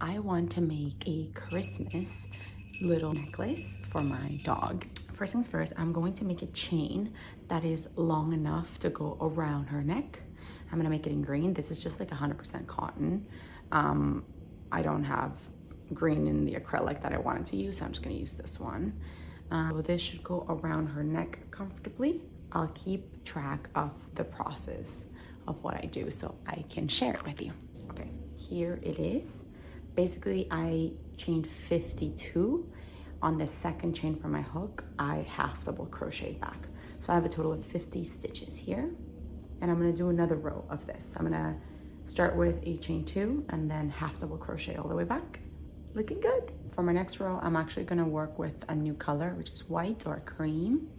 I want to make a Christmas little necklace for my dog. First things first, I'm going to make a chain that is long enough to go around her neck. I'm gonna make it in green. This is just like 100% cotton. I don't have green in the acrylic that I wanted to use, so I'm just gonna use this one. So this should go around her neck comfortably. I'll keep track of the process of what I do so I can share it with you. Okay, here it is. Basically, I chained 52. On the second chain from my hook, I half double crochet back. So I have a total of 50 stitches here. And I'm gonna do another row of this. I'm gonna start with a chain 2 and then half double crochet all the way back. Looking good. For my next row, I'm actually gonna work with a new color, which is white or cream.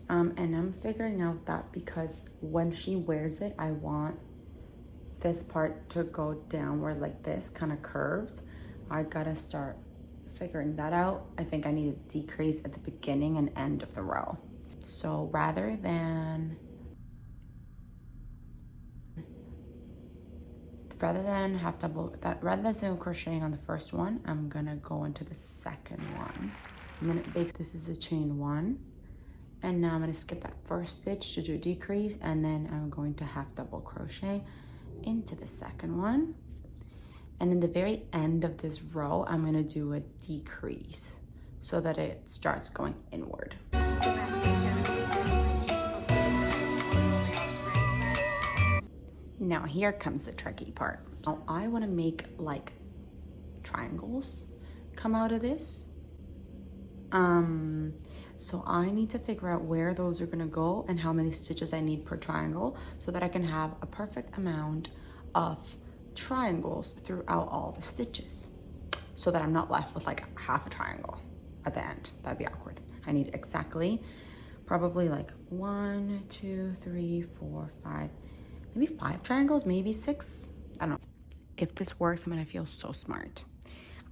And I'm figuring out that because when she wears it, I want this part to go downward like this, kind of curved. I gotta start figuring that out. I think I need to decrease at the beginning and end of the row. So rather than single crocheting on the first one, I'm gonna go into the second one. Basically, this is the chain 1. And now I'm gonna skip that first stitch to do a decrease, and then I'm going to half double crochet into the second one. And in the very end of this row, I'm gonna do a decrease so that it starts going inward. Now here comes the tricky part. Now I wanna make like triangles come out of this. So I need to figure out where those are gonna go and how many stitches I need per triangle so that I can have a perfect amount of triangles throughout all the stitches so that I'm not left with like half a triangle at the end. That'd be awkward. I need exactly probably like 1, 2, 3, 4, 5, maybe 5 triangles, maybe 6. I don't know. If this works, I'm gonna feel so smart.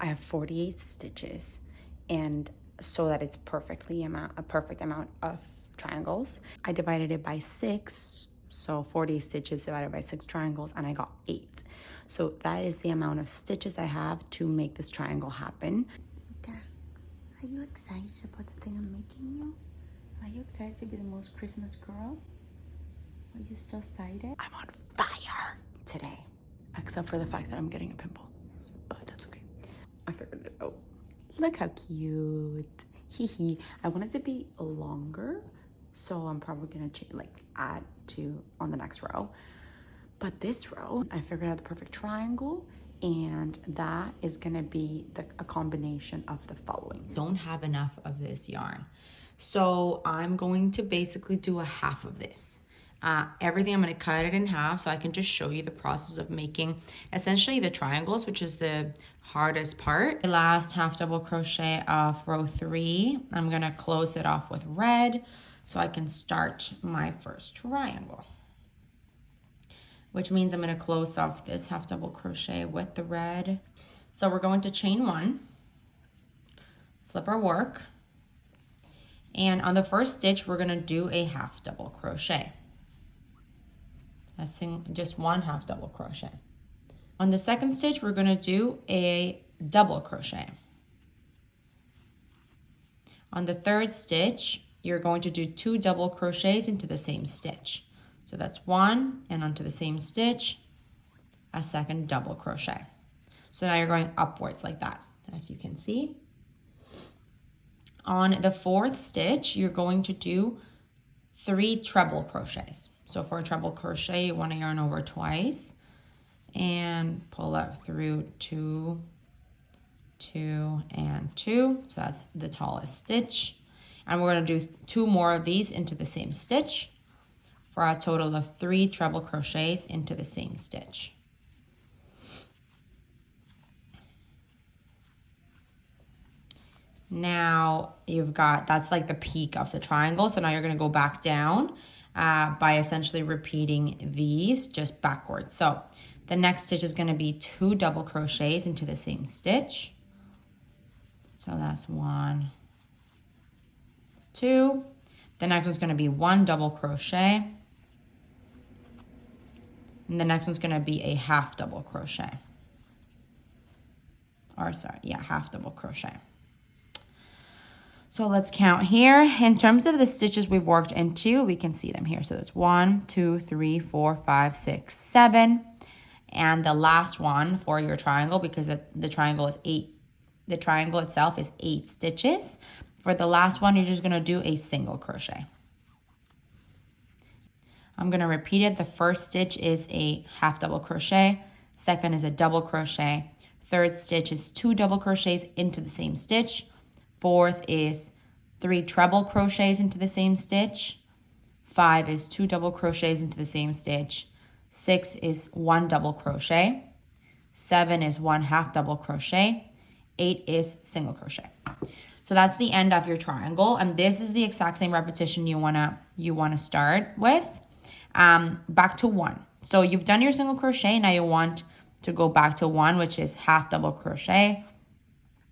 I have 48 stitches, and so that it's a perfect amount of triangles, I divided it by 6, so 40 stitches divided by 6 triangles, and I got 8. So that is the amount of stitches I have to make this triangle happen. Mika, are you excited about the thing I'm making you? Are you excited to be the most Christmas girl? Are you so excited? I'm on fire today, except for the fact that I'm getting a pimple, but that's okay. I figured it out. Look how cute. Hee. I want it to be longer, so I'm probably gonna add 2 on the next row. But this row, I figured out the perfect triangle, and that is gonna be a combination of the following. Don't have enough of this yarn, so I'm going to basically do a half of this. Everything, I'm gonna cut it in half so I can just show you the process of making essentially the triangles, which is the hardest part. The last half double crochet of row 3, I'm gonna close it off with red so I can start my first triangle, which means I'm gonna close off this half double crochet with the red. So we're going to chain 1, flip our work, and on the first stitch, we're gonna do a half double crochet. Just 1 half double crochet. On the second stitch, we're gonna do a double crochet. On the third stitch, you're going to do 2 double crochets into the same stitch. So that's 1, and onto the same stitch, a second double crochet. So now you're going upwards like that, as you can see. On the 4th stitch, you're going to do 3 treble crochets. So for a treble crochet, you want to yarn over twice and pull up through 2, 2, and 2. So that's the tallest stitch. And we're going to do 2 more of these into the same stitch for a total of 3 treble crochets into the same stitch. Now you've got, that's like the peak of the triangle. So now you're going to go back down by essentially repeating these just backwards. So the next stitch is going to be 2 double crochets into the same stitch. So that's 1, 2. The next one's going to be 1 double crochet. And the next one's going to be a half double crochet. or sorry, yeah, half double crochet. So let's count here. In terms of the stitches we've worked into, we can see them here. So that's 1, 2, 3, 4, 5, 6, 7. And the last one for your triangle, because the triangle is 8, the triangle itself is 8 stitches. For the last one, you're just gonna do a single crochet. I'm gonna repeat it. The first stitch is a half double crochet. Second is a double crochet. Third stitch is 2 double crochets into the same stitch. Fourth is 3 treble crochets into the same stitch. 5 is 2 double crochets into the same stitch. 6 is 1 double crochet. 7 is 1 half double crochet. 8 is single crochet. So that's the end of your triangle, and this is the exact same repetition you wanna start with. Back to 1. So you've done your single crochet. Now you want to go back to 1, which is half double crochet,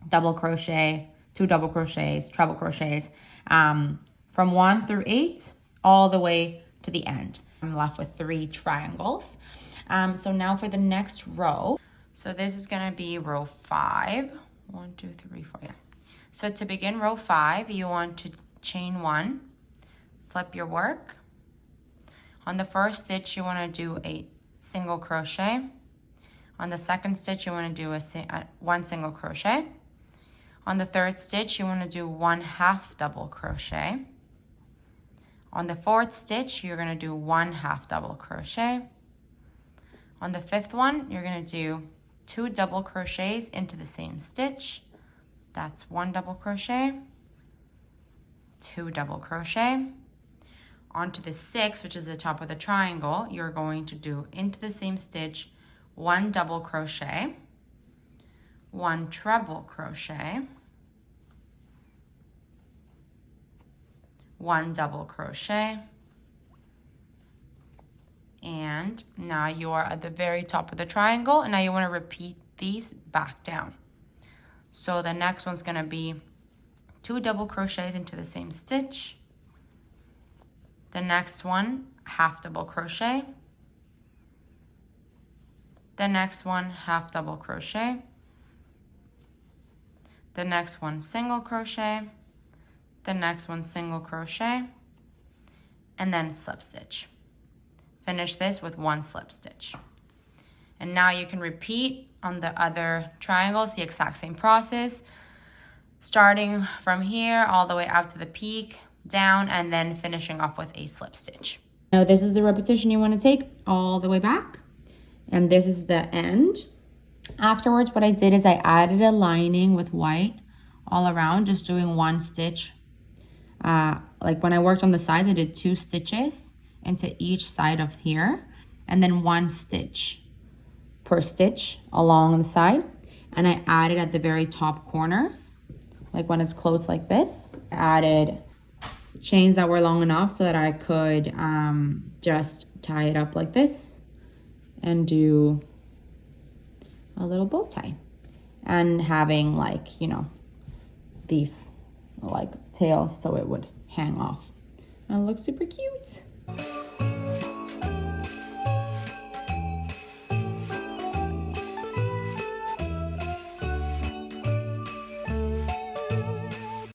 double crochet, 2 double crochets, treble crochets, from 1 through 8 all the way to the end. I'm left with 3 triangles. So now for the next row. So this is gonna be row 5. 1, 2, 3, 4, yeah. So to begin row 5, you want to chain 1, flip your work. On the first stitch, you wanna do a single crochet. On the second stitch, you wanna do 1 single crochet. On the third stitch, you want to do 1 half double crochet. On the fourth stitch, you're going to do 1 half double crochet. On the fifth one, you're going to do 2 double crochets into the same stitch. That's 1 double crochet, 2 double crochet. Onto the 6th, which is the top of the triangle, you're going to do into the same stitch 1 double crochet, 1 treble crochet, 1 double crochet, and now you are at the very top of the triangle, and now you want to repeat these back down. So the next one's going to be 2 double crochets into the same stitch. The next one, half double crochet. The next one, half double crochet. The next one, single crochet. The next one, single crochet, and then slip stitch. Finish this with 1 slip stitch. And now you can repeat on the other triangles the exact same process, starting from here all the way up to the peak, down, and then finishing off with a slip stitch. Now this is the repetition you want to take all the way back, and this is the end. Afterwards, what I did is I added a lining with white all around, just doing 1 stitch. Like when I worked on the sides, I did 2 stitches into each side of here, and then 1 stitch per stitch along the side. And I added at the very top corners, like when it's closed like this, I added chains that were long enough so that I could just tie it up like this and do a little bow tie, and having, like, you know, these like tails so it would hang off and look super cute.